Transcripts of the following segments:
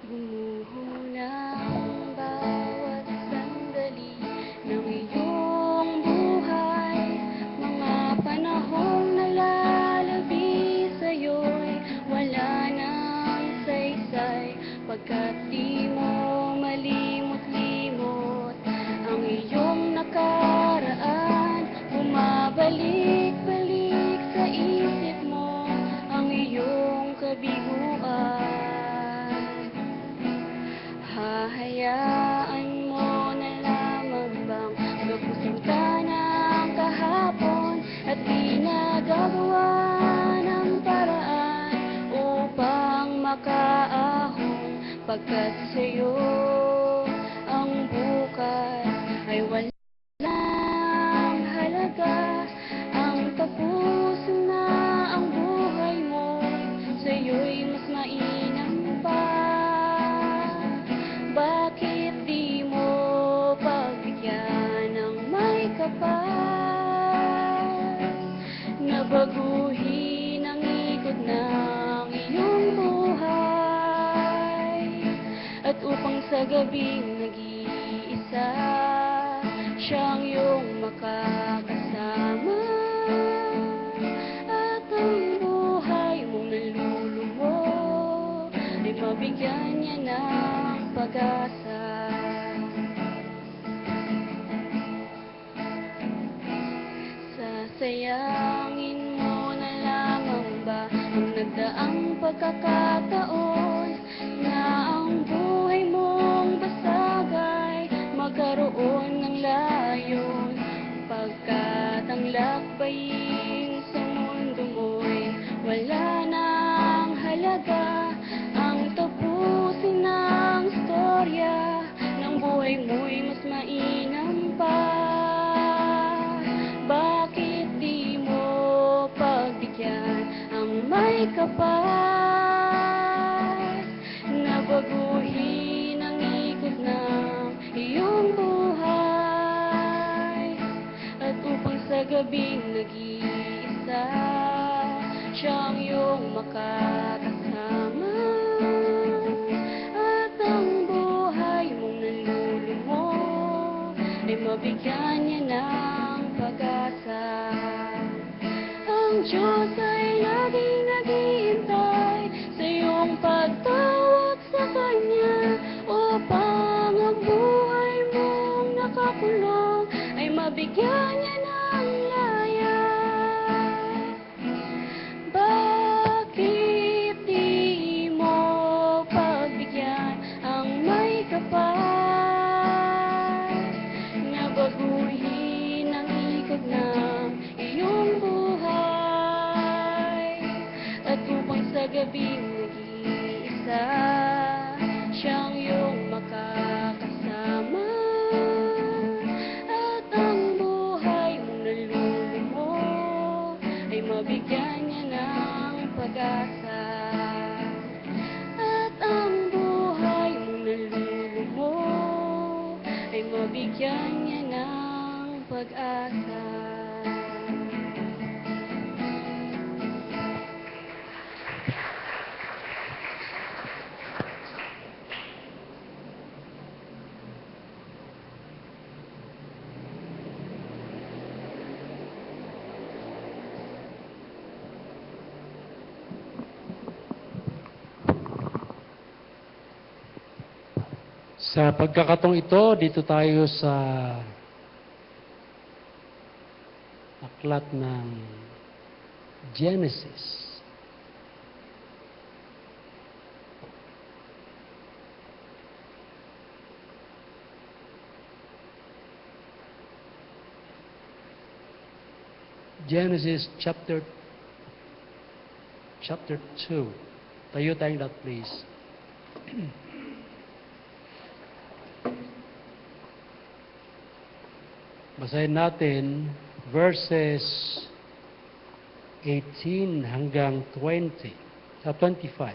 Gumuho ng bawat sandali ng iyong buhay. Mga panahong nalalabi sa'yo'y wala nang saysay, pagkat di mo malimot-limot ang iyong nakaraan. Bumabalik-balik sa isip mo ang iyong kabiguan. Hahayaan mo na lamang bang gapusin ka ng kahapon at di nagagawa ng paraan upang makaahon, pagkat sa'yo ang bukas ay walang halaga. Ang tapusin na ang buhay mo, sa'yo'y mas mainam pa. Bakit di mo pagbigyan ng may kapal na baguhin ang ikot ng iyong buhay? At upang sa gabing nag-iisa siyang iyong makakasama, at ang buhay mong nalulumo ay mabigyan niya ng pag-asa. Sasayangin mo na lamang ba ang nagdaang pagkakataon na ang buhay mong basagay magkaroon ng layon, pagkat ang lakbayin sa mundo mo'y wala nang halaga. Ang tapusin ng istorya ng buhay mo'y mas mainam pa. Bakit di mo pagbigyan ang may kapal na baguhin ang ikot ng iyong buhay? At upang sa gabing nag-iisa siyang iyong makakasama, at ang buhay mong nalulumo ay mabigyan niya ng pag-asa. Ang Diyos ay laging naghihintay sa iyong pagtawag sa Kanya, upang ang buhay mong nakakulong ay mabigyan niya ng laya. Bakit di mo pagbigyan ang may kapal na baguhin ang ikot ng iyong buhay? At upang sa gabing nag-iisa siyang iyong makakasama, at ang buhay mong nalulumo ay mabigyan niya ng pag-asa. At ang buhay mong nalulumo ay mabigyan niya ng pag-asa. Sa pagkakataong ito, dito tayo sa aklat ng Genesis. Genesis chapter 2. Tayo tayong lahat, please. Basahin natin verses 18 hanggang 20 sa 25.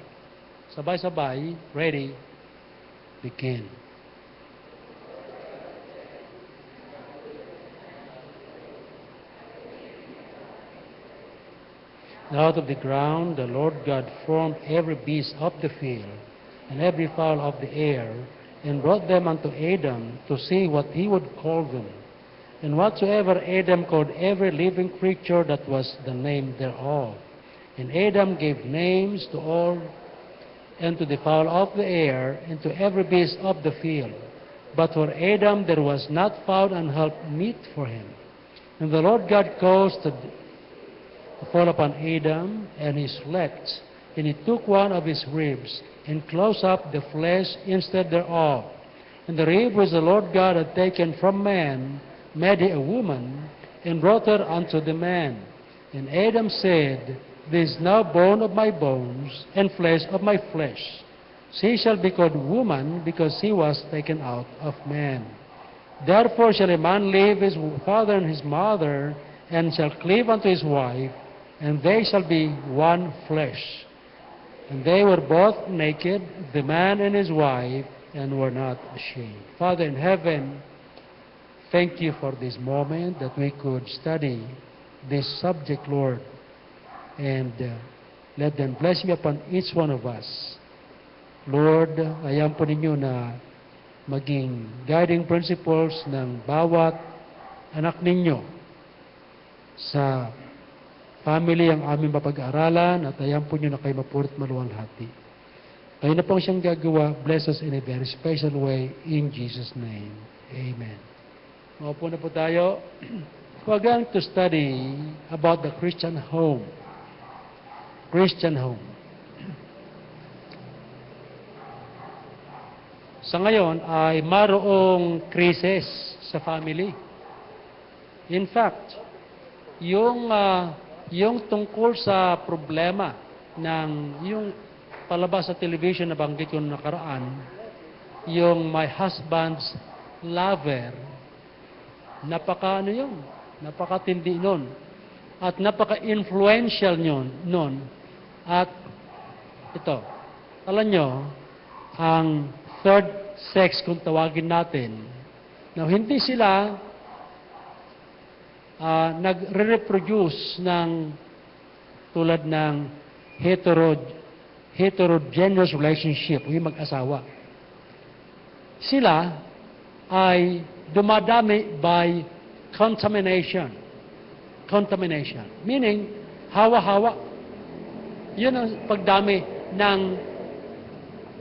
Sabay-sabay, ready, begin. Out of the ground the Lord God formed every beast of the field and every fowl of the air, and brought them unto Adam to see what he would call them. And whatsoever Adam called every living creature, that was the name thereof. And Adam gave names to all, and to the fowl of the air, and to every beast of the field. But for Adam there was not found an help meet for him. And the Lord God caused to fall upon Adam, and he slept. And he took one of his ribs, and closed up the flesh instead thereof. And the rib which the Lord God had taken from man, made he a woman, and brought her unto the man. And Adam said, This is now bone of my bones, and flesh of my flesh. She shall be called woman, because she was taken out of man. Therefore shall a man leave his father and his mother, and shall cleave unto his wife, and they shall be one flesh. And they were both naked, the man and his wife, and were not ashamed. Father in heaven, thank you for this moment that we could study this subject, Lord. And let them blessing upon each one of us. Lord, ayan po ninyo na maging guiding principles ng bawat anak ninyo sa family ang aming mapag-aralan, at ayan po nyo na kayo mapuri't maluwalhati. Kayo na pong siyang gagawa. Bless us in a very special way. In Jesus' name. Amen. Maupo na po tayo. We're going to study about the Christian home. Christian home. Sa ngayon ay mayroong krisis sa family. In fact, yung tungkol sa problema ng yung palabas sa television na banggit yung nakaraan, yung My Husband's Lover, napakatindi nun. At napaka-influential nun. At ito, alam nyo, ang third sex kung tawagin natin, na hindi sila nagre-reproduce ng tulad ng heterogeneous relationship, yung mag-asawa. Sila ay dumadami by contamination. Contamination. Meaning, hawa-hawa. Yun ang pagdami ng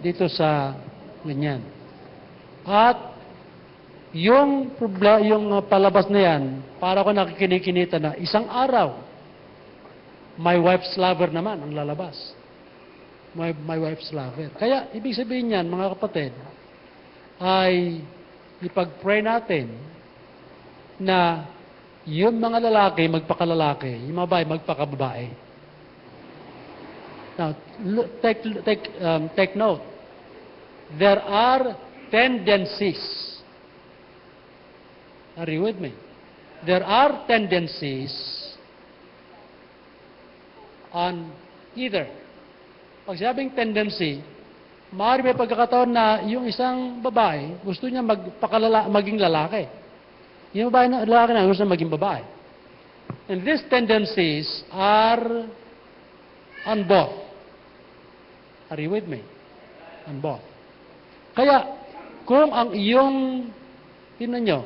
dito sa ganyan. At yung palabas na yan, para ko nakikinikita na isang araw, my wife's lover naman ang lalabas. My wife's lover. Kaya, ibig sabihin yan, mga kapatid, ay ipag-pray natin na yung mga lalaki, magpakalalaki, yung mga babae, magpakababae. Now, take note. There are tendencies. Are you with me? There are tendencies on either. Pag sabing tendency, maaari may pagkakataon na yung isang babae gusto niya maging lalaki. Yung lalaki na gusto niya maging babae. And these tendencies are on both. Are you with me? On both. Kaya, kung ang iyong, tingnan nyo,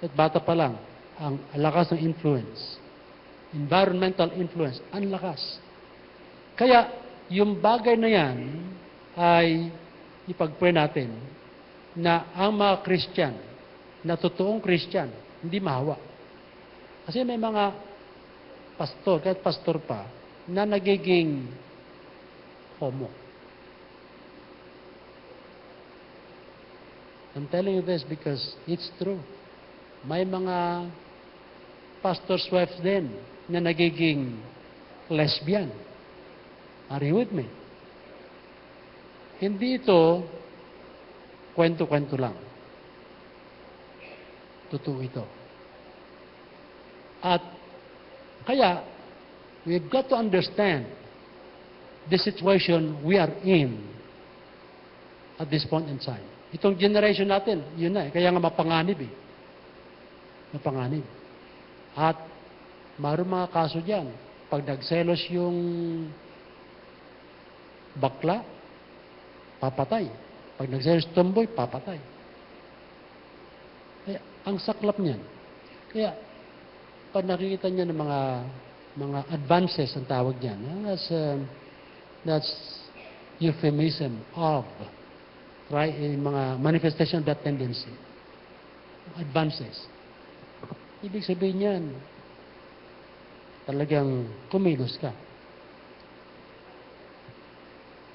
at bata pa lang, ang lakas ng influence, environmental influence, ang lakas. Kaya, yung bagay na yan, ay ipag-pray natin na ang mga Christian, na totoong Christian, hindi mahawa. Kasi may mga pastor, kahit pastor pa, na nagiging homo. I'm telling you this because it's true. May mga pastor's wives din na nagiging lesbian. Are you with me? Hindi ito kwento-kwento lang. Totoo ito. At kaya, we've got to understand the situation we are in at this point in time. Itong generation natin, yun na kaya nga mapanganib Mapanganib. At mayroong mga kaso dyan. Pag nagselos yung bakla, papatay. Pag nagselos tomboy, papatay. Kaya, ang saklap niyan. Kaya, pag nakikita niya ng mga advances, ang tawag niyan, that's euphemism of mga manifestation of that tendency. Advances. Ibig sabihin niyan, talagang kumilos ka.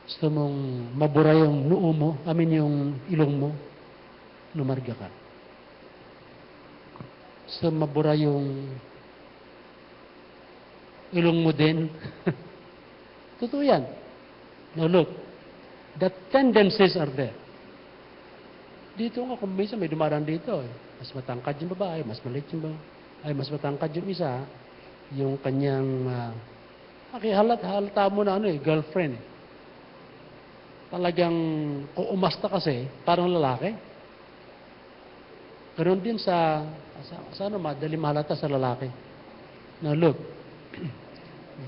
Gusto mong mabura yung noo mo, yung ilong mo, lumarga ka. Gusto mabura yung ilong mo din. Totoo yan. Now look, the tendencies are there. Dito nga, kung minsan may dumaraan dito, mas matangkad yung babae, mas maliit yung babae, mas matangkad yung isa, yung kanyang, halata mo na girlfriend. Talagang, kung umasta kasi, parang lalaki. Ganoon din sa madali mahalata sa lalaki. Now look,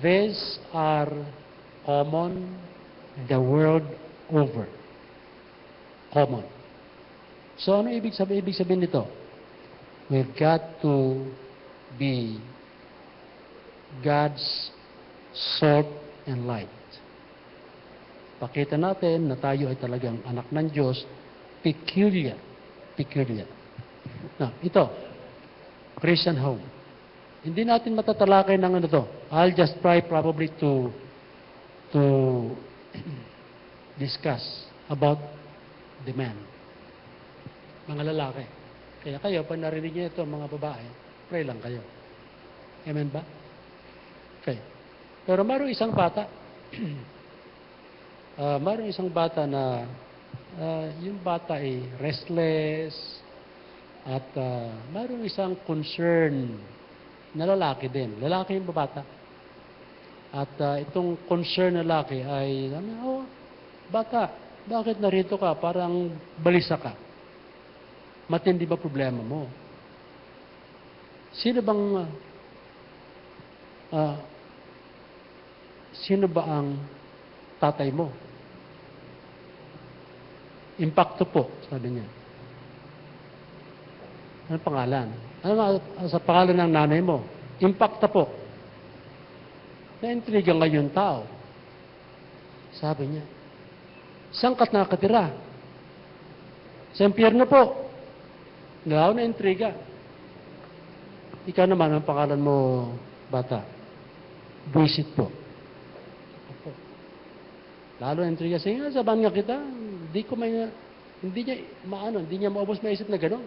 these are common the world over. Common. So, ano ibig sabihin nito? We've got to be God's salt and light. Pakita natin na tayo ay talagang anak ng Diyos, peculiar. Peculiar. Now, ito, Christian home. Hindi natin matatalakay ng to. I'll just try probably to discuss about the man. Mga lalaki. Kaya kayo, pag narinig niyo ito, mga babae, pray lang kayo. Amen ba? Okay. Pero mayroong isang bata, mayroong isang bata na yung bata ay restless at mayroong isang concern na lalaki din. Lalaki yung bata. At itong concern na lalaki ay, bata, bakit narito ka? Parang balisa ka. Matindi ba problema mo? Sino ba ang tatay mo? Impacto po, sabi niya. Ano pangalan? Ano sa pangalan ng nanay mo? Impacto po. Na-intriga ngayon tao. Sabi niya, saan ka nakatira? Sa impyerno po. Ngaw na intriga. Ikaw naman, ang pangalan mo, bata. Buisit po. Opo. Lalo na intriga. Sige nga, sabahan nga kita. Hindi niya maubos maisip na gano'n.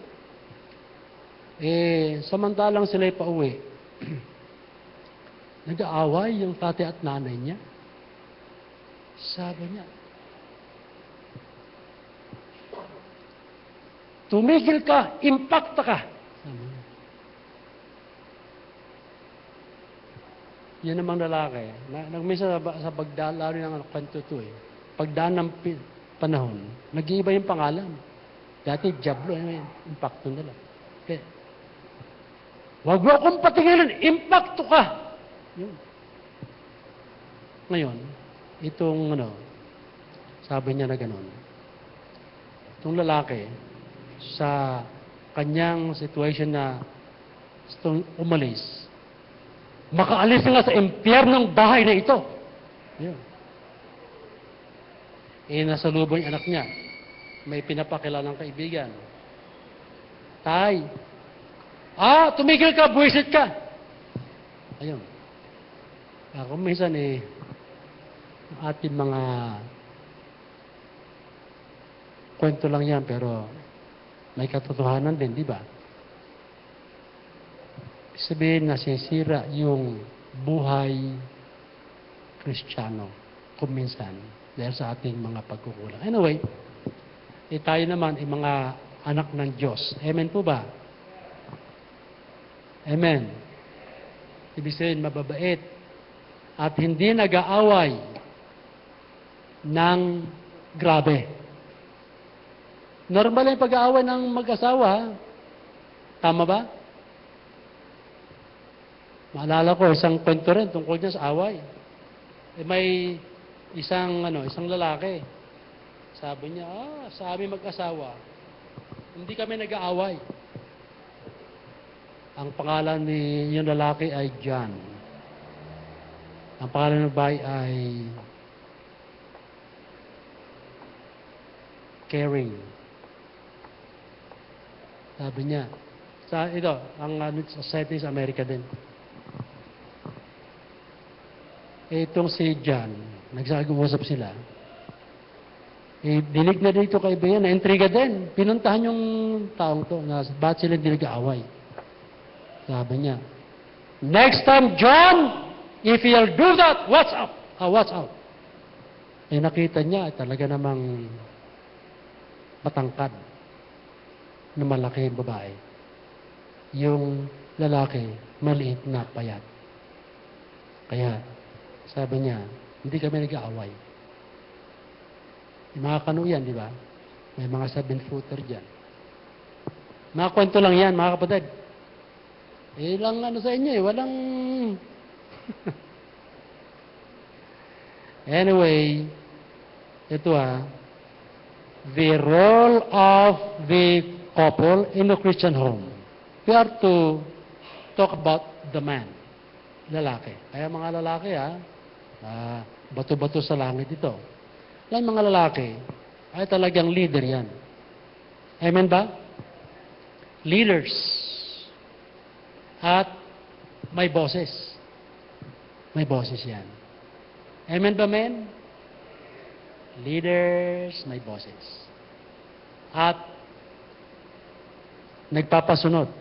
Samantalang sila'y pauwi. Nag-aaway yung tatay at nanay niya. Sabi niya, tumigil ka, impacta ka. Yan namang lalaki. Nagmisa sa pagdaan, lalo ng kwento ito pagdaan ng panahon, nag-iiba yung pangalan. Dati, Diablo, impacto nila. Okay. Huwag mo akong patingilin, impacto ka. Yun. Ngayon, itong, sabi niya na gano'n. Itong lalaki, sa kanyang situation na umalis, makaalis nga sa impyernong bahay na ito. Yun. Nasalubong yung anak niya. May pinapakilalang kaibigan. Tay, tumigil ka, buwisit ka. Ayun. Kung minsan ating mga kwento lang yan, pero may katotohanan din, di ba? Sabihin, nasisira yung buhay Kristiyano kung minsan dahil sa ating mga pagkukulang. Anyway, tayo naman ay mga anak ng Diyos. Amen po ba? Amen. Ibig sabihin, mababait at hindi nag-aaway ng grabe. Normal yung pag-aaway ng mag-asawa. Tama ba? Maalala ko, isang kwento rin tungkol niya sa away. May isang lalaki. Sabi niya, sa amin mag-asawa, hindi kami nag-aaway. Ang pangalan ni yung lalaki ay John. Ang pangalan ng babae ay Caring. Sabi niya, ito, ang society sa Amerika din. Itong si John, nagsag-uusap sila. Dinig na dito kay Bea, na-intriga din. Pinuntahan yung taong to, na ba't sila hindi nag-aaway? Sabi niya, next time, John, if you'll do that, what's up? What's up? Nakita niya, talaga namang matangkad na malaki yung babae. Yung lalaki, maliit na payat. Kaya, sabi niya, hindi kami nag-aaway. Yung mga kanu yan, di ba? May mga 7-footer dyan. Mga kwento lang yan, mga kapatid. Lang ano sa inyo walang... Anyway, ito the role of the couple in the Christian home. We are to talk about the man, lalaki. Kaya mga lalaki bato-bato sa langit ito. Yan mga lalaki ay talagang leader yan. Amen ba? Leaders. At may bosses. May bosses yan. Amen ba, men? Leaders, may bosses. At nagpapasunod.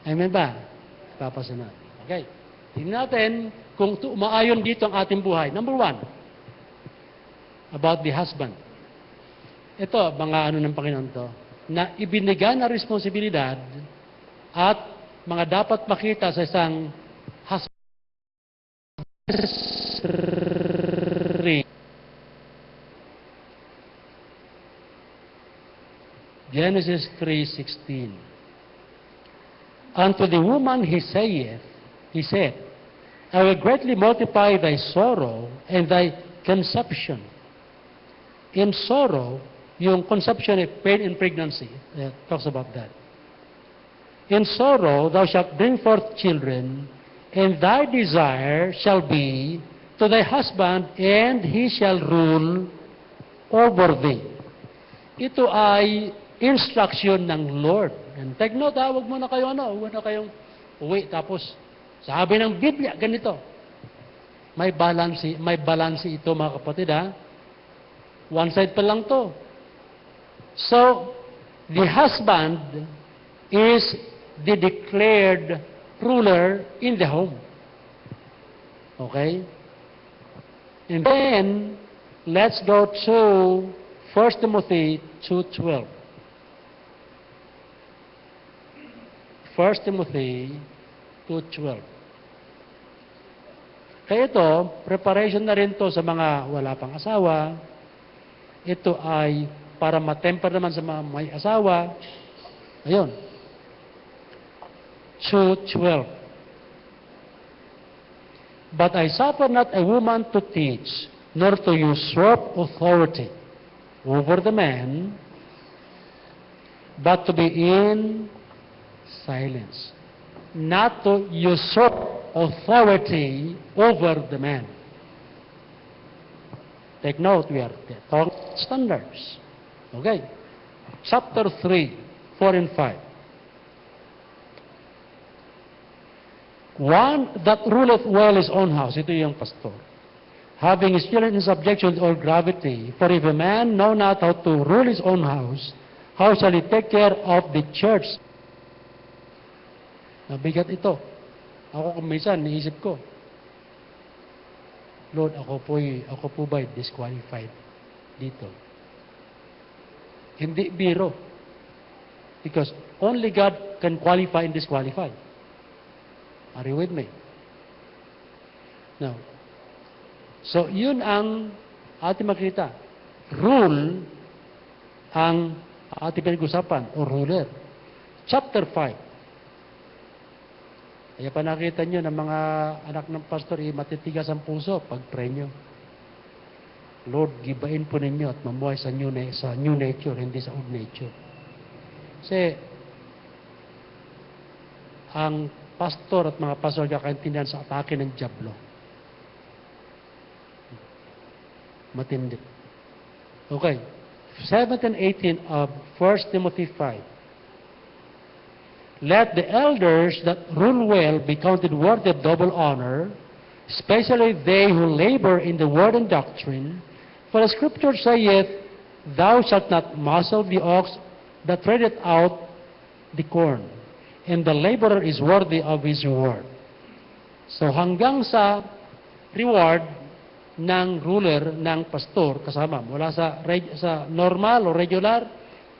Amen ba? Nagpapasunod. Okay. Tingnan natin kung umaayon dito ang ating buhay. Number 1, about the husband. Ito, mga ng Panginoon to, na ibinigyan na responsibilidad at mga dapat makita sa isang husband. Genesis 3:16. Unto the woman he said, I will greatly multiply thy sorrow and thy conception. In sorrow, yung conception is pain in pregnancy. Talks about that. In sorrow, thou shalt bring forth children, and thy desire shall be to thy husband, and he shall rule over thee. Ito ay instruction ng Lord. And take note, huwag mo na kayo huwag na kayong uwi. Tapos, sabi ng Biblia, ganito. May balance ito, mga kapatid, One side pa lang to. So, the husband is the declared ruler in the home. Okay? And then, let's go to 1 Timothy 2:12. 1 Timothy 2:12. Kaya ito, preparation na rin to sa mga wala pang asawa. Ito ay para matemper naman sa mga may asawa. Ayun. 2:12. But I suffer not a woman to teach, nor to usurp authority over the man, but to be in silence. Not to usurp authority over the man. Take note, we are talking standards. Okay. Chapter 3, 4 and 5. One that ruleth well his own house, ito yung pastor, having his children in subjection to all gravity, for if a man know not how to rule his own house, how shall he take care of the church? Nabigat ito. Ako kung minsan, naisip ko, Lord, ako po ba disqualified dito? Hindi biro. Because only God can qualify and disqualify. Are you with me? Now, so yun ang ating makita. Rule ang ating pinag-usapan, o ruler. Chapter 5. Kaya pa nakita nyo ng mga anak ng pastor, matitigas ang puso pag pray nyo. Lord, gibain po ninyo at mamuhay sa new nature, hindi sa old nature. Kasi, ang pastor at mga pastor kakaintindihan sa atake ng dyablo. Matindi. Okay. 17 and 18 of 1 Timothy 5. Let the elders that rule well be counted worthy of double honor, especially they who labor in the word and doctrine. For the scripture saith, Thou shalt not muzzle the ox that treadeth out the corn, and the laborer is worthy of his reward. So hanggang sa reward ng ruler, ng pastor, kasama, mula sa normal o regular,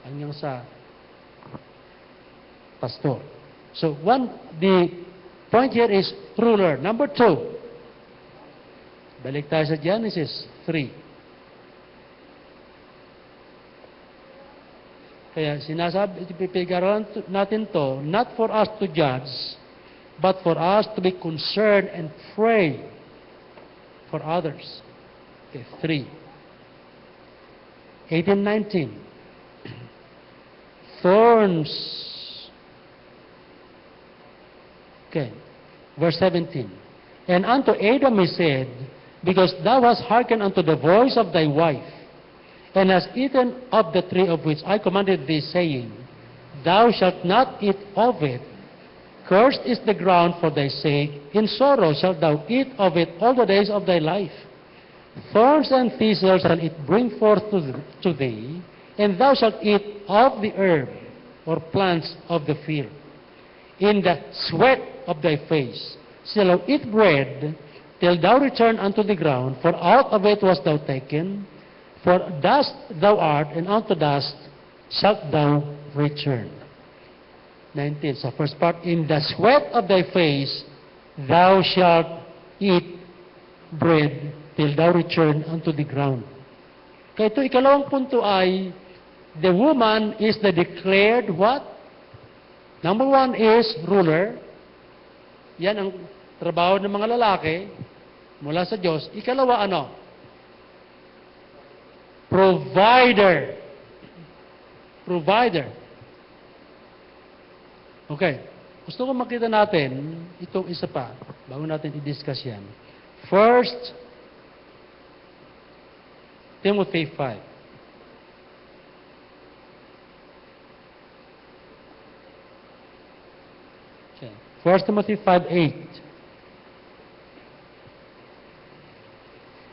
hanggang sa pastor. So the point here is ruler. Number 2, balik tayo sa Genesis 3. Kaya sinasabi, ipipigaralan natin to, not for us to judge, but for us to be concerned and pray for others. Okay, 3. 18, 19. Thorns. Okay, verse 17. And unto Adam he said, Because thou hast hearkened unto the voice of thy wife, and hast eaten of the tree of which I commanded thee, saying, Thou shalt not eat of it. Cursed is the ground for thy sake. In sorrow shalt thou eat of it all the days of thy life. Thorns and thistles shall it bring forth to thee, and thou shalt eat of the herb, or plants of the field. In the sweat of thy face shalt thou eat bread, till thou return unto the ground, for out of it wast thou taken. For dust thou art, and unto dust shalt thou return. 19. So first part, in the sweat of thy face thou shalt eat bread till thou return unto the ground. Kaya ito, ikalawang punto ay, the woman is the declared what? Number 1 is ruler. Yan ang trabaho ng mga lalaki mula sa Diyos. Ikalawa, ano? Provider. Provider. Okay. Gusto ko makita natin itong isa pa bago natin i-discuss yan. 1 Timothy 5. Okay. 1 Timothy 5:8.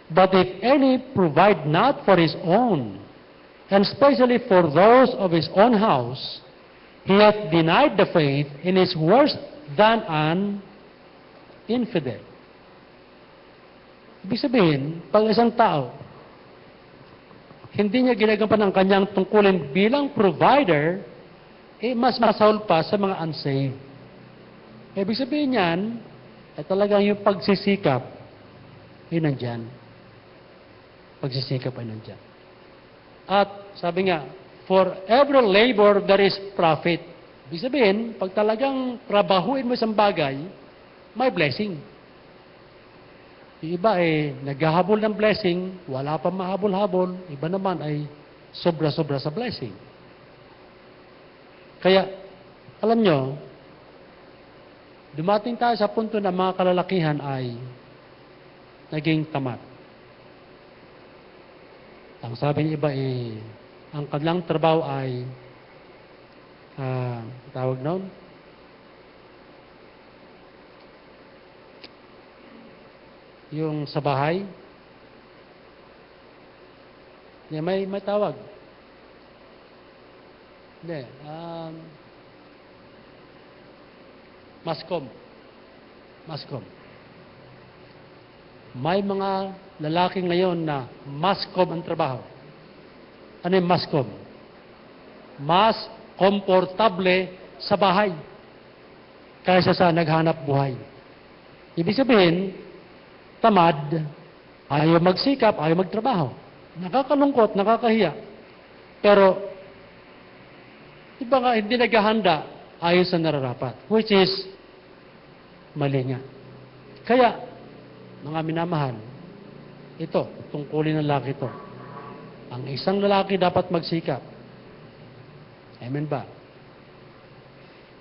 But if any provide not for his own, and especially for those of his own house, he hath denied the faith and is worse than an infidel. Ibig sabihin, pag isang tao, hindi niya ginagampanan ang kanyang tungkulin bilang provider, mas masahol pa sa mga unsaved. Ibig sabihin niyan, ay talagang yung pagsisikap, nandyan. Pagsisikap ay nandyan. At sabi nga, for every labor there is profit. Ibig sabihin, pag talagang trabahuin mo isang bagay, may blessing. Yung iba naghahabol ng blessing, wala pa mahabol-habol. Iba naman ay sobra-sobra sa blessing. Kaya, alam nyo, dumating tayo sa punto na mga kalalakihan ay naging tamad. Ang sabi ng iba ang kanilang trabaho ay tawag noon, yung sa bahay. May tawag. Hindi. Mascom. May mga lalaki ngayon na mascom ang trabaho. Ano yung mascom? Mas komportable sa bahay kaysa sa naghanap buhay. Ibig sabihin, tamad, ayaw magsikap, ayaw magtrabaho. Nakakalungkot, nakakahiya. Pero, iba nga, hindi naghahanda ayon sa nararapat. Which is, Mali nga. Kaya, mga minamahal, ito, tungkulin ng lalaki ito. Ang isang lalaki dapat magsikap. Amen ba?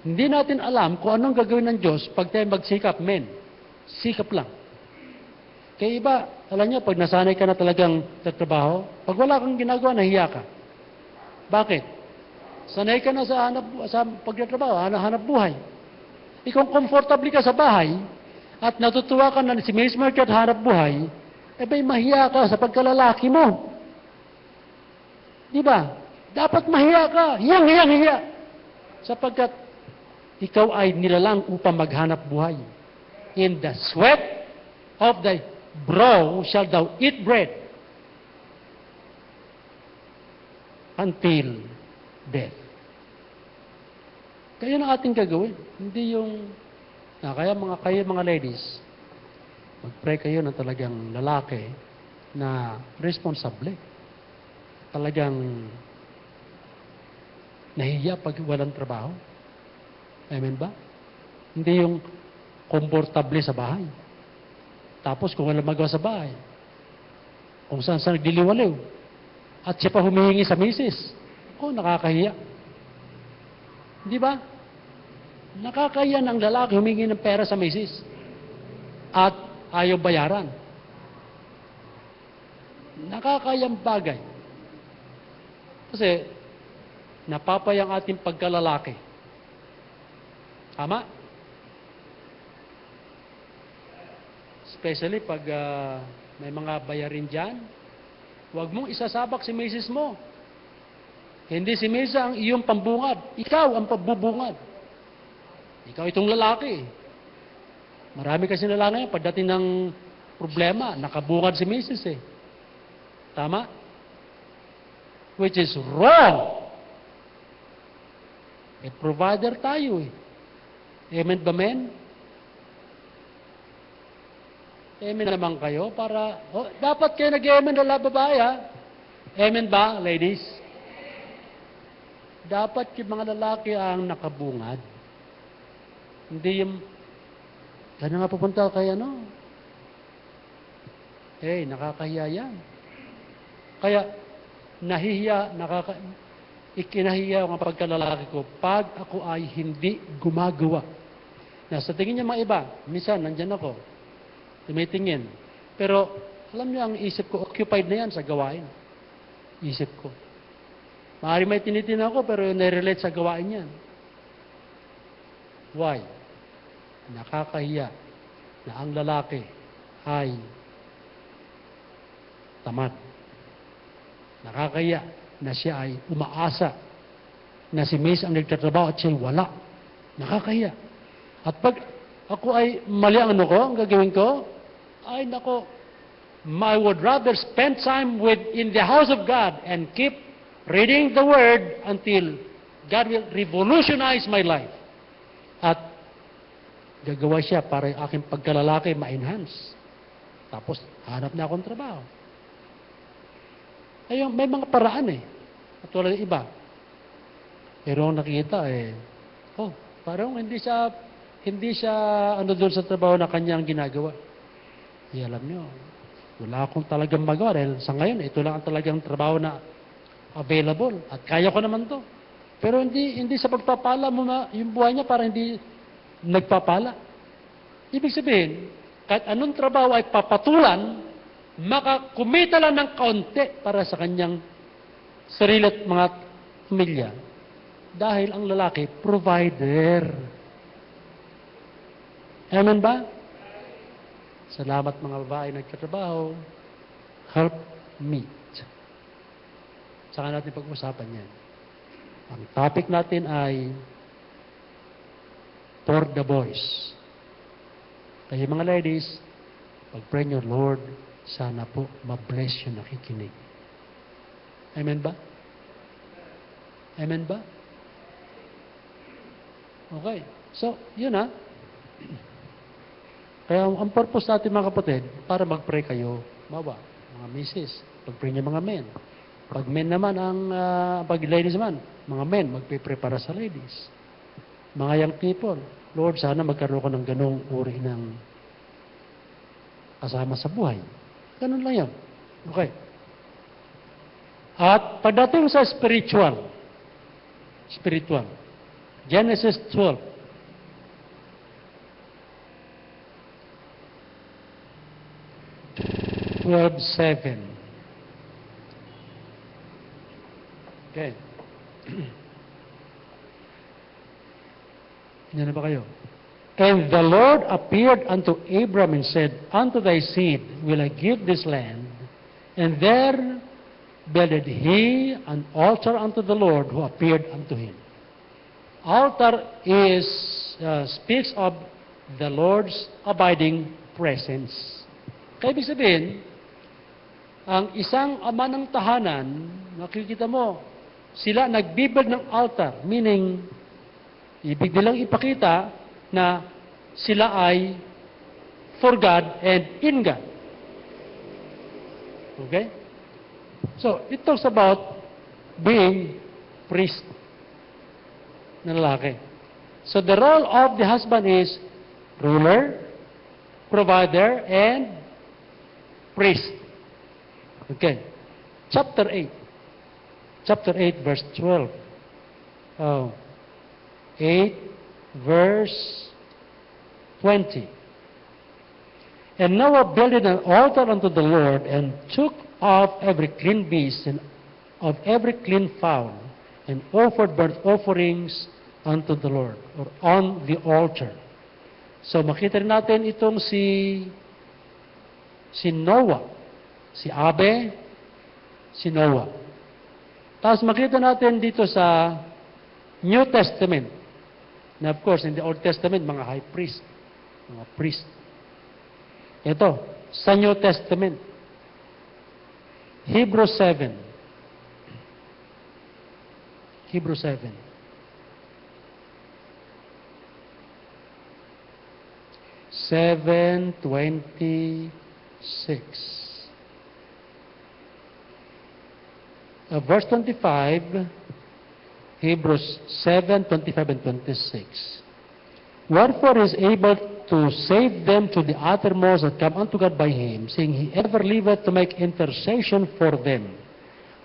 Hindi natin alam kung anong gagawin ng Diyos pag tayo magsikap, men. Sikap lang. Kaya iba, alam niyo, pag nasanay ka na talagang tatrabaho, pag wala kang ginagawa, nahiya ka. Bakit? Sanay ka na sa pagtatrabaho, hanap buhay. Ikaw komportable ka sa bahay, at natutuwa ka na si Miss Mark at hanap buhay, ba'y mahiya ka sa pagkalalaki mo. Di ba? Dapat mahiya ka. Hiya. Sapagkat ikaw ay nilalang upang maghanap buhay. In the sweat of thy brow shall thou eat bread until death. Kaya na ating gagawin. Hindi yung... kaya mga ladies, mag-pray kayo na talagang lalaki na responsable. Talagang nahiya pag walang trabaho. Amen ba? Hindi yung komportable sa bahay. Tapos kung walang magawa sa bahay, kung saan nagliliwaliw, at siya pa humihingi sa misis, nakakahiya. Di ba? Nakakahiya ng lalaki humingi ng pera sa misis at ayaw bayaran. Nakakayang bagay. Kasi napapayang ating pagkalalaki. Tama? Especially pag may mga bayarin dyan, huwag mong isasabak si misis mo. Hindi si misa ang iyong pambungad. Ikaw ang pambubungad. Ikaw itong lalaki. Marami kasi lalaki ngayon, pagdating ng problema, nakabungad si misis eh. Tama? Which is wrong. Provider tayo eh. Amen ba, men? Amen naman kayo para... dapat kayo nag-amen na babae ha? Amen ba, ladies? Dapat yung mga lalaki ang nakabungad. Hindi yung, gano'n nga pupunta kay nakakahiya yan. Kaya, ikinahiya ang pagkalalaki ko pag ako ay hindi gumagawa. Sa tingin niya mga iba, minsan, nandyan ako, tumitingin. Pero, alam niyo, ang isip ko, occupied na yan sa gawain. Isip ko. Maaari may tinitin ako, pero nai-relate sa gawain yan. Why? Nakakahiya na ang lalaki ay tamad. Nakakahiya na siya ay umaasa na si Miss ang nagtatrabaho at siya ay wala. Nakakahiya. At pag ako ay mali ang ang gagawin ko, ay nako, I would rather spend time in the house of God and keep reading the Word until God will revolutionize my life. At gagawa siya para yung aking pagkalalaki ma-enhance. Tapos, hanap na akong trabaho. Ayun, may mga paraan eh. At wala yung iba. Pero ang nakikita parang hindi siya doon sa trabaho na kanyang ginagawa. Alam nyo, wala akong talagang magawa dahil sa ngayon, ito lang ang talagang trabaho na available. At kaya ko naman to. Pero hindi sa pagpapala mo yung buhay niya para hindi nagpapala. Ibig sabihin, kahit anong trabaho ay papatulan, makakumita lang ng kaunti para sa kanyang sarili at mga pamilya. Dahil ang lalaki, provider. Amen ba? Salamat mga babae nagtatrabaho. Help meet. Saka natin pag-usapan yan. Ang topic natin ay for the boys. Kaya mga ladies, pag-pray nyo, Lord, sana po ma-bless yung nakikinig. Amen ba? Amen ba? Okay. So, yun Kaya ang purpose natin mga kapatid, para mag-pray kayo, mga misis, pag-pray nyo mga men. Pag men naman, pag ladies naman, mga men, mag-pray para sa ladies. Mga young people, Lord, sana magkaroon ko ng ganong uri ng kasama sa buhay. Ganun lang yan. Okay. At pagdating sa spiritual, Genesis 12. (12:7). Okay. Yan na ba kayo? And the Lord appeared unto Abram and said, Unto thy seed will I give this land, and there builded he an altar unto the Lord who appeared unto him. Altar speaks of the Lord's abiding presence. Kaya ibig sabihin, ang isang ama ng tahanan, nakikita mo, sila nagbibuild ng altar, meaning, ibig nilang ipakita na sila ay for God and in God. Okay? So, it talks about being priest na lalaki. So, the role of the husband is ruler, provider, and priest. Okay. Chapter 8. Chapter 8, verse 12. 8, verse 20. And Noah built an altar unto the Lord, and took of every clean beast, and of every clean fowl, and offered burnt offerings unto the Lord, or on the altar. So makita rin natin itong si Noah, si Abe, si Noah. Tapos makita natin dito sa New Testament, na of course, in the Old Testament, mga high priest, mga priest. Ito, sa New Testament, Hebrews 7. Hebrews 7. Seven 26. Verse 25, Hebrews 7:25 and 26. Wherefore is able to save them to the uttermost that come unto God by him, seeing he ever liveth to make intercession for them.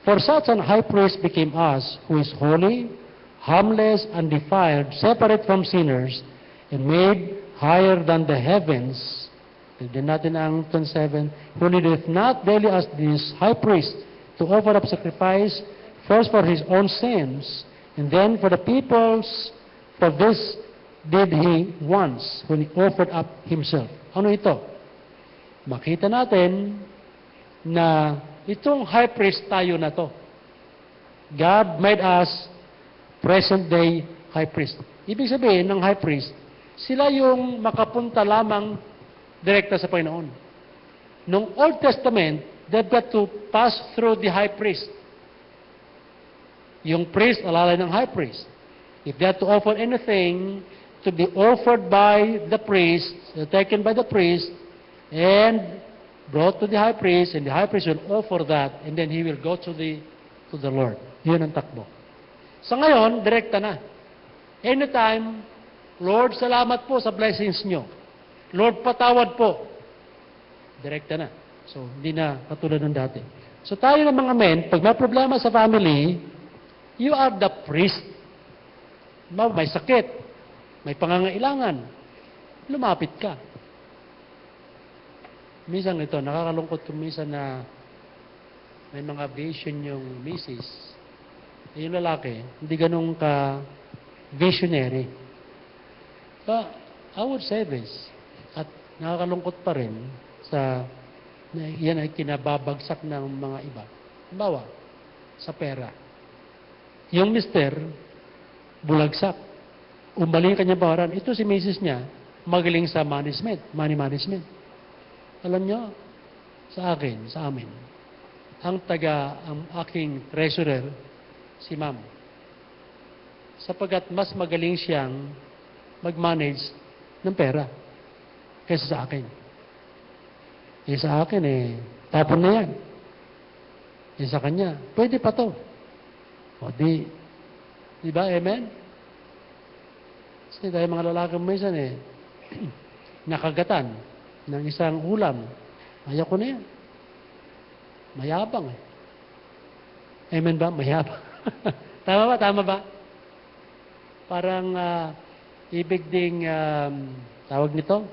For such an high priest became us, who is holy, harmless, undefiled, separate from sinners, and made higher than the heavens. Tignan natin ang 27. Who needeth not daily as this high priest to offer up sacrifice, first for his own sins, and then for the people's. For this did he once, when he offered up himself. Ano ito? Makita natin na itong high priest tayo na to. God made us present-day high priest. Ibig sabihin ng high priest, sila yung makapunta lamang direkta sa Panginoon. Nung Old Testament, they've got to pass through the high priest. Yung priest, alalay ng high priest. If they have to offer anything to be offered by the priest, taken by the priest, and brought to the high priest, and the high priest will offer that, and then he will go to the Lord. Yun ang takbo. Sa ngayon, direkta na. Anytime, Lord, salamat po sa blessings nyo. Lord, patawad po. Direkta na. So, hindi na katulad ng dati. So, tayo ng mga men, pag may problema sa family, you are the priest. May sakit, may pangangailangan, lumapit ka. Minsan ito, nakakalungkot kung minsan na may mga vision yung misis. Yung lalaki, hindi ganun ka visionary. But I would say this, at nakakalungkot pa rin sa yan ay kinababagsak ng mga iba. Halimbawa, sa pera. Yung mister, bulagsak. Umaling kanya bawaran. Ito si misis niya, magaling sa money management. Alam nyo, sa akin, sa amin, ang aking treasurer, si ma'am. Sapagat mas magaling siyang mag-manage ng pera kaysa sa akin. Sa akin, tapon na yan. Sa kanya, pwede pa to. O di ba, amen? Kasi tayo mga lalaki minsan nakagatan ng isang ulam. Ayaw ko na yan. Mayabang eh. Amen ba? Mayabang. Tama ba? Tama ba? Parang ibig ding tawag nito,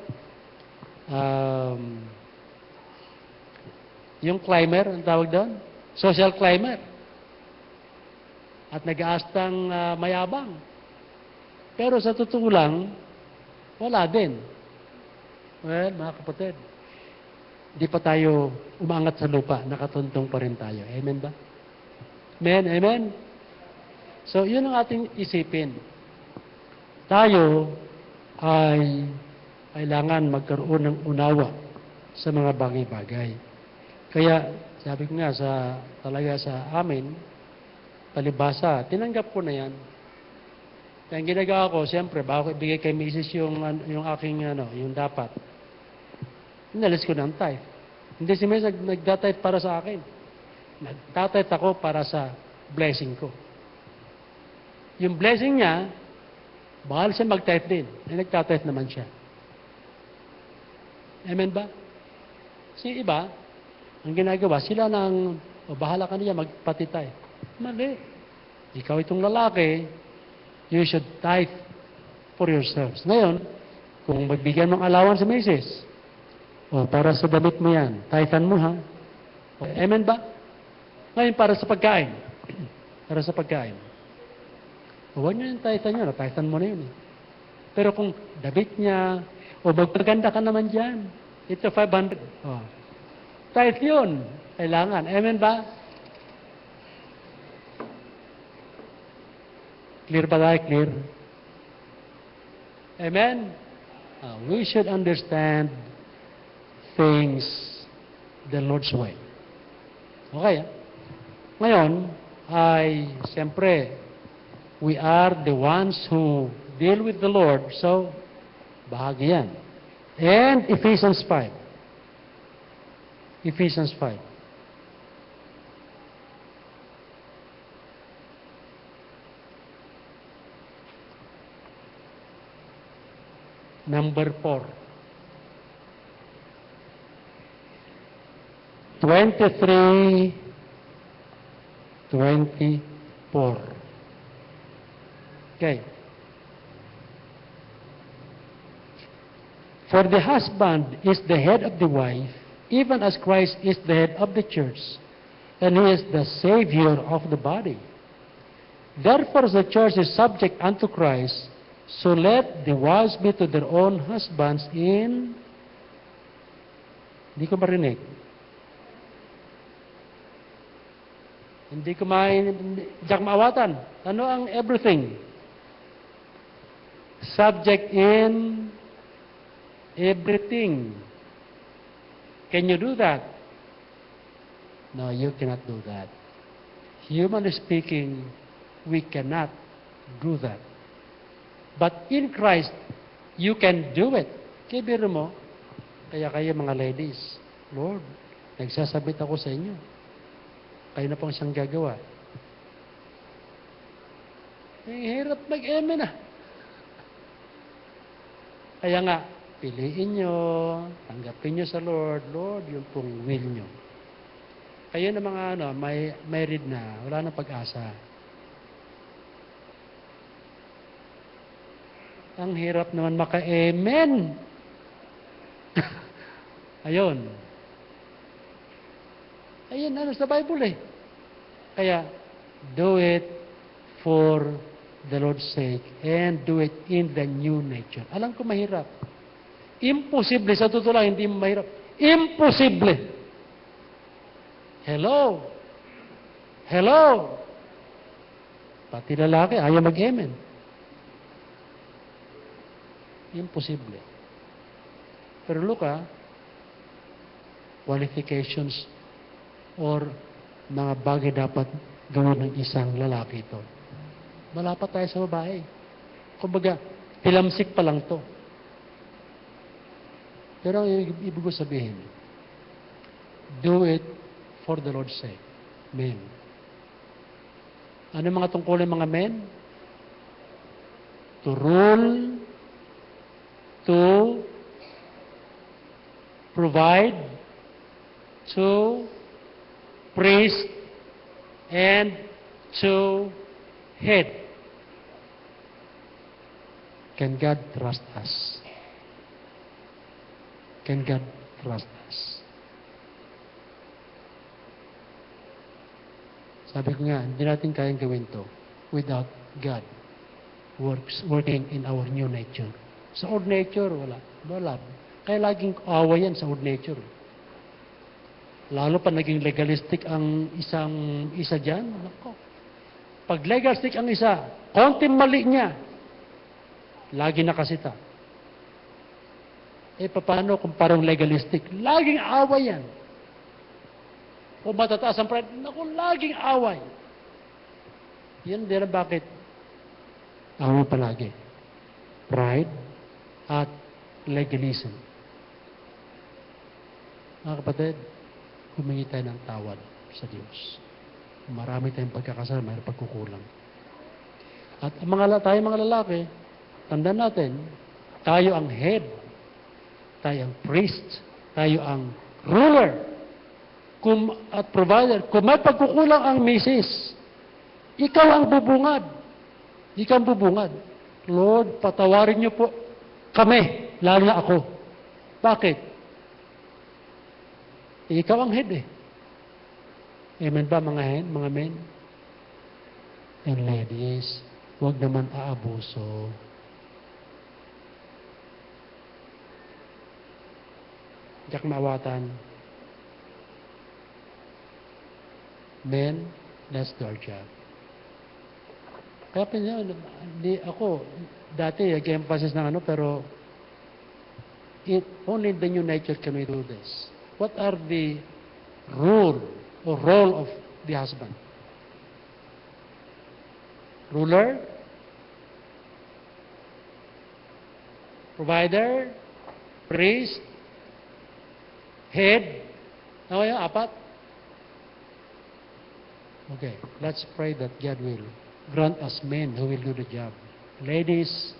yung climber, ang tawag doon? Social climber. At nag-aastang mayabang. Pero sa totoo lang, wala din. Well, mga kapatid, di pa tayo umangat sa lupa, nakatuntong pa rin tayo. Amen ba? Amen? Amen? So, yun ang ating isipin. Tayo ay kailangan magkaroon ng unawa sa mga bagay-bagay. Kaya, sabi ko nga talaga sa amin, palibasa, tinanggap ko na yan. Kaya ang ginagawa ko, siyempre, bago ko ibigay kay Mrs. yung aking, yung dapat, inalis ko ng tithe. Hindi si Mrs. nagda-tithe para sa akin. Nagda-tithe ako para sa blessing ko. Yung blessing niya, bahal siya mag-tithe din. Nagda-tithe naman siya. Amen ba? Si iba, ang ginagawa, sila nang, bahala ka niya, magpatitay. Mali. Ikaw itong lalaki, you should tithe for yourselves. Ngayon, kung magbigyan ng allowance sa misis, para sa damit mo yan, tithan mo ha. Amen ba? Ngayon, para sa pagkain. Para sa pagkain. Huwag nyo yung tithan nyo, tithan mo na yun. Pero kung damit niya, magpaganda ka naman dyan, ito 500. Tithe yun. Kailangan. Amen ba? Clear ba tayo? Clear? Amen? We should understand things the Lord's way. Okay. Ngayon, siyempre, we are the ones who deal with the Lord, so, bahagi yan. And Ephesians 5. Ephesians 5. Number 4. 23, 24. Okay. For the husband is the head of the wife, even as Christ is the head of the church, and he is the Savior of the body. Therefore the church is subject unto Christ, so let the wives be to their own husbands in... Hindi ko marinig. Hindi ko maawatan. Ano ang everything? Subject in everything. Can you do that? No, you cannot do that. Humanly speaking, we cannot do that. But in Christ, you can do it. Kaya biro mo, kaya kayo mga ladies, Lord, nagsasabit ako sa inyo. Kayo na pong siyang gagawa. Hirap mag-amen ah. Kaya nga, piliin nyo, tanggapin nyo sa Lord, Lord, yung pong will nyo. Kayo na mga married na, wala nang pag-asa. Ang hirap naman maka-amen. Ayun. Ayun, sa Bible eh. Kaya, do it for the Lord's sake and do it in the new nature. Alam ko mahirap. Imposible. Sa totoo lang, hindi mahirap. Imposible. Hello. Hello. Pati lalaki, ayaw mag-amen. Imposible. Pero look qualifications or mga bagay dapat gawin ng isang lalaki ito. Malapat tayo sa babae. Kumbaga, tilamsik pa lang to. Pero ang ibig ko sabihin, do it for the Lord's sake. Men. Ano mga tungkulin mga men? To rule to provide, to priest, and to head. Can God trust us? Can God trust us? Sabi ko nga, hindi natin kayang gawin to without God working in our new nature. Sa old nature, wala. Kaya laging away yan sa old nature. Lalo pa naging legalistic ang isa dyan. Nako. Pag legalistic ang isa, konting mali niya, lagi nakasita. Paano kung parang legalistic? Laging away yan. O matataas ang pride, naku, laging away. Yan din bakit away palagi. Pride at legalism. Mga kapatid, humingi tayo ng tawad sa Diyos. Marami tayong pagkakasala, mayroong pagkukulang. At tayo mga lalaki, tandaan natin, tayo ang head, tayo ang priest, tayo ang ruler, at provider. Kung may pagkukulang ang misis, ikaw ang bubungad. Ikaw ang bubungad. Lord, patawarin niyo po kami, lalo na ako. Bakit? Ikaw ang head eh. Amen ba mga men? And ladies, huwag naman aabuso. Diyak maawatan. Men, let's do our job. Kaya ako, dati, nag-emphasis ng pero only in the new nature can we do this. What are the role or role of the husband? Ruler? Provider? Priest? Head? Ano yan? Apat? Okay, let's pray that God will grant us men who will do the job. Ladies,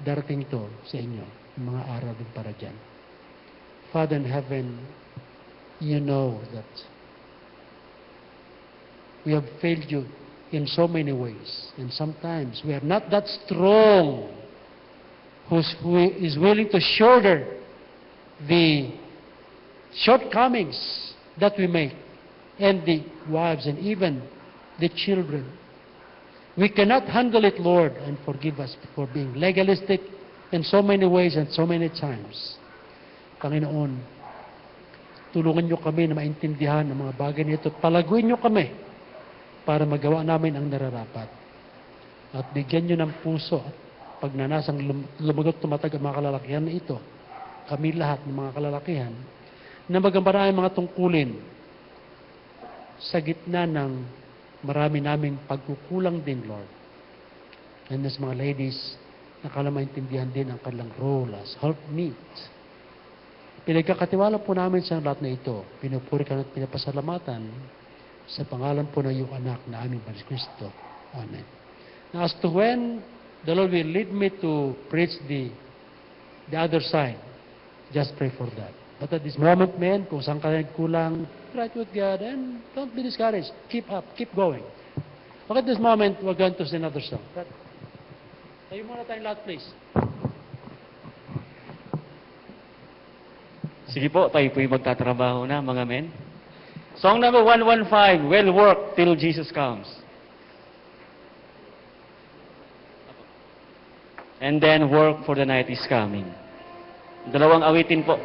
darating to sa inyo, mga araw din para dyan. Father in heaven, you know that we have failed you in so many ways. And sometimes we are not that strong who is willing to shoulder the shortcomings that we make, and the wives and even the children. We cannot handle it, Lord, and forgive us for being legalistic in so many ways and so many times. Panginoon, tulungan niyo kami na maintindihan ang mga bagay nito. Palaguin niyo kami para magawa namin ang nararapat. At bigyan niyo ng puso at pagnanasang lumagot tumatag ang mga kalalakihan na ito. Kami lahat ng mga kalalakihan na magambaraan mga tungkulin sa gitna ng marami naming pagkukulang din, Lord. And as mga ladies, nakala maintindihan din ang kanilang role as helpmeet. Pinagkakatiwala po namin sa lahat na ito. Pinupuri ka at pinapasalamatan sa pangalan po ng iyong anak na aming Paris Cristo. Amen. Now, as to when the Lord will lead me to preach the other side, just pray for that. But at this moment, men, kung saan ka nagkulang, right with God, and don't be discouraged. Keep up, keep going. But at this moment, we're going to sing another song. Tayo muna tayong lahat, please. Sige po, tayo po'y magtatrabaho na, mga men. Song number 115, Well Work Till Jesus Comes. And then, Work for the Night is Coming. Dalawang awitin po.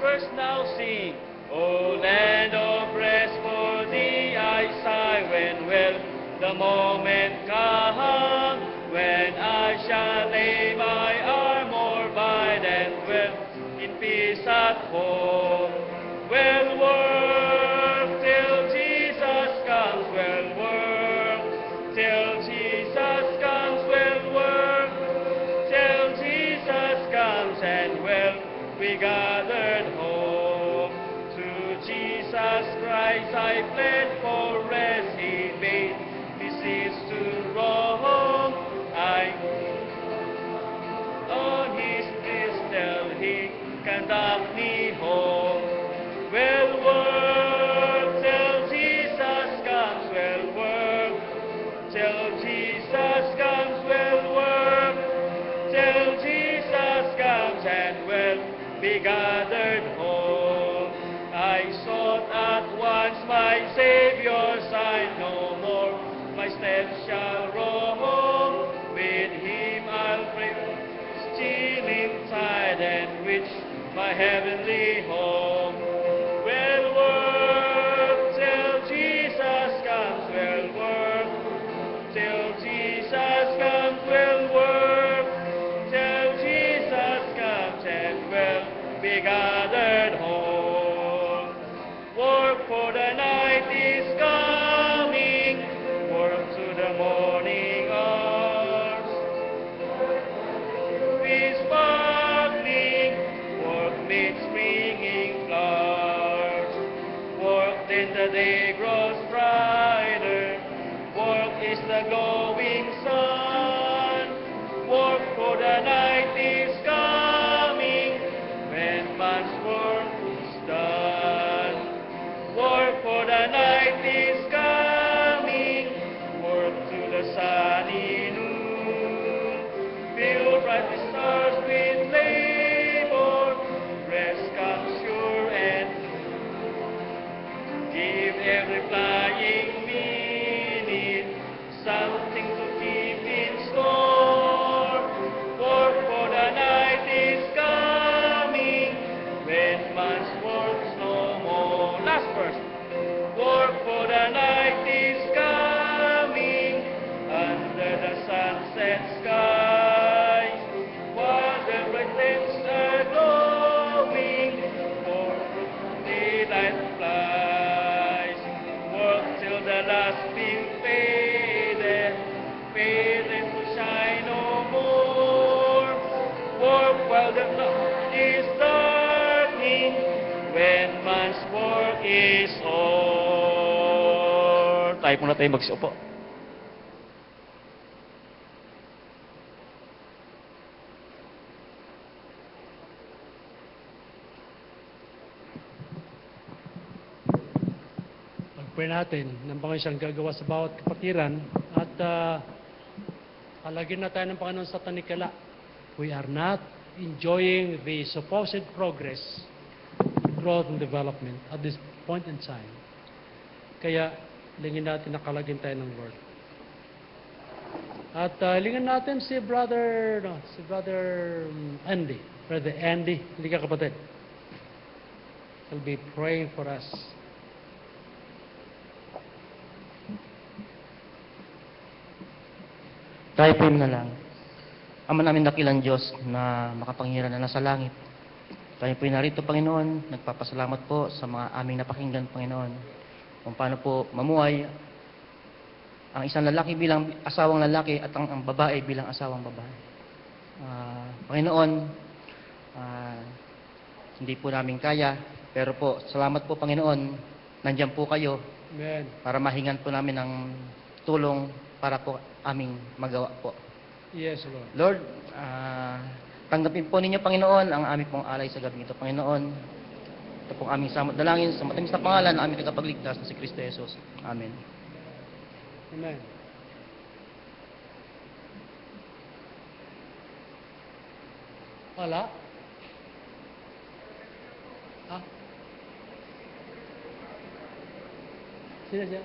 First now sing, O land of rest, for thee I sigh when the moment comes, when I shall lay my armor by and in peace at home. Well work till Jesus comes, well work till Jesus comes, well work till Jesus comes, and we gathered home. To Jesus Christ I fled for my heavenly home. We'll work till Jesus comes. We'll work till Jesus comes. We'll work till Jesus comes, and we'll be gathered home. Work for the night is coming. Work to the morning hours. Is sparkling, work meets springing flowers. Work then the day grows brighter. Work is the glowing sun. Work for the night is coming when man's work is done. Work for the night is coming. Work to the sunny noon. Fill bright the stars with labor. Rest comes sure and give every flying minute something to keep in store. Work for the night is coming when man's work's no more. Last verse. Work for the night is coming under the sunset sky. While the bright lamps are glowing, for daylight flies. Work till the last beam faded, faded to shine no more. Work while the night is darkening, when man's work is o'er. Tayo muna tayo magsupo. Pag-pray natin ng Panginoon siyang gagawa sa bawat kapatiran at halagin na tayo ng Panginoon sa tanikala. We are not enjoying the supposed progress, growth and development at this point in time. Kaya, lingin natin nakalagin tayo ng Lord. At lingin natin si Brother Andy. Brother Andy, hindi ka kapatid. He'll be praying for us. Tayo po na lang. Ama namin dakilang Diyos na makapangyarihan na nasa langit. Tayo po narito, Panginoon. Nagpapasalamat po sa mga aming napakinggan, Panginoon. Kung paano po mamuhay ang isang lalaki bilang asawang lalaki at ang babae bilang asawang babae. Panginoon, hindi po namin kaya, pero po, salamat po, Panginoon. Nandiyan po kayo Amen. para mahingan po namin ng tulong para po aming magawa po. Yes, Lord. Lord, tanggapin po ninyo, Panginoon, ang aming pong alay sa gabi ito, Panginoon. Ito pong aming samot dalangin sa matamis na pangalan ng aming tagapagligtas na si Kristo Jesus. Amen. Amen. Wala? Ha? Sino siya?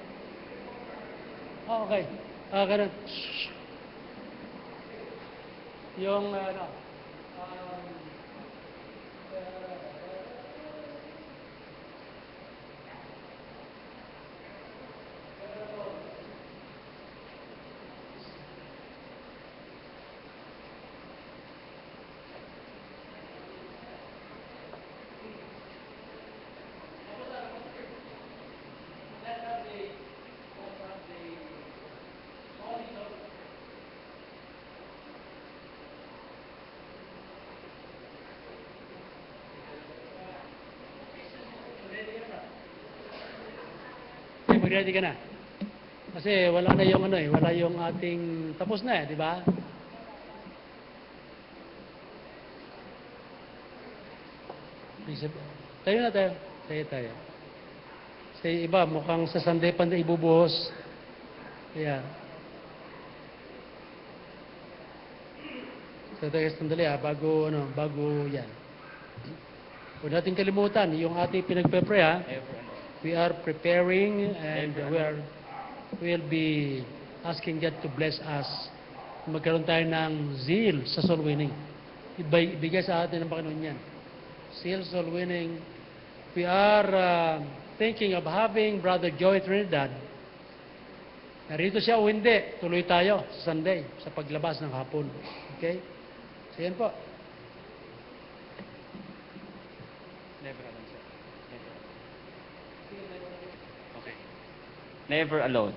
Oh, okay. Ganun. Yung, mag-ready ka na. Kasi wala na yung wala yung ating tapos na di ba? Tayo na tayo. Tayo. Sa iba, mukhang sa Sunday pa na ibubuhos. Kaya. So, tayo sandali bago yan. Huwag natin kalimutan, yung ating pinagpe-pray we are preparing and we'll be asking God to bless us. Magkaroon tayo ng zeal sa soul winning. Ibigay sa atin ng Panginoon yan. Seal Soul Winning, we are thinking of having Brother Joey Trinidad. Narito siya o hindi, tuloy tayo sa Sunday, sa paglabas ng hapon. Okay? So yan po. Never alone, sir. Never. Okay. Never alone.